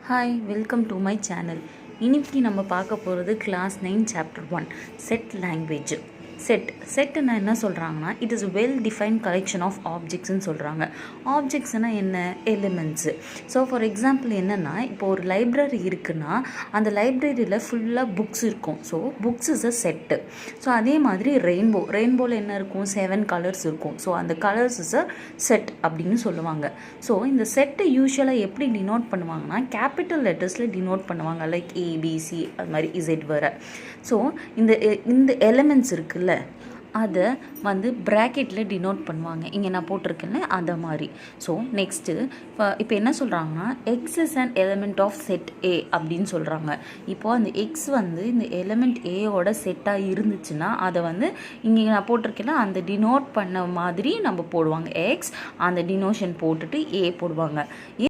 Hi, welcome to my channel. இன்னைக்கு நம்ம பார்க்க போகிறது கிளாஸ் 9 சாப்டர் 1 செட் லாங்குவேஜ். செட்டுன்னா என்ன சொல்கிறாங்கன்னா, it is well defined collection of ஆப்ஜெக்ட்ஸ்ன்னு சொல்கிறாங்க. ஆப்ஜெக்ட்ஸ்னால் என்ன? எலிமெண்ட்ஸு. ஸோ ஃபார் எக்ஸாம்பிள் என்னென்னா, இப்போ ஒரு லைப்ரரி இருக்குன்னா அந்த ஃபுல்லாக புக்ஸ் இருக்கும். So books is a set. So அதே மாதிரி ரெயின்போவில் என்ன இருக்கும்? 7 கலர்ஸ் இருக்கும். ஸோ அந்த கலர்ஸ் இஸ் அ செட் அப்படின்னு சொல்லுவாங்க. ஸோ இந்த செட்டை யூஸ்வலாக எப்படி டினோட் பண்ணுவாங்கன்னா, கேபிட்டல் லெட்டர்ஸில் டினோட் பண்ணுவாங்க. லைக் ஏபிசி அது மாதிரி இசட் வர. ஸோ இந்த எலிமெண்ட்ஸ் இருக்குல்ல, அதை ப்ராக்கெட்டில் டினோட் பண்ணுவாங்க. இங்கே நான் போட்டிருக்கேன்ல அதை மாதிரி. ஸோ நெக்ஸ்ட்டு இப்போ என்ன சொல்கிறாங்கன்னா, X is an element of set A அப்படின்னு சொல்கிறாங்க. இப்போது அந்த எக்ஸ் இந்த எலிமெண்ட் ஏயோட செட்டாக இருந்துச்சுன்னா அதை இங்கே நான் போட்டிருக்கேன்னா அந்த டினோட் பண்ண மாதிரி நம்ம போடுவாங்க. எக்ஸ் அந்த டினோஷன் போட்டுட்டு ஏ போடுவாங்க.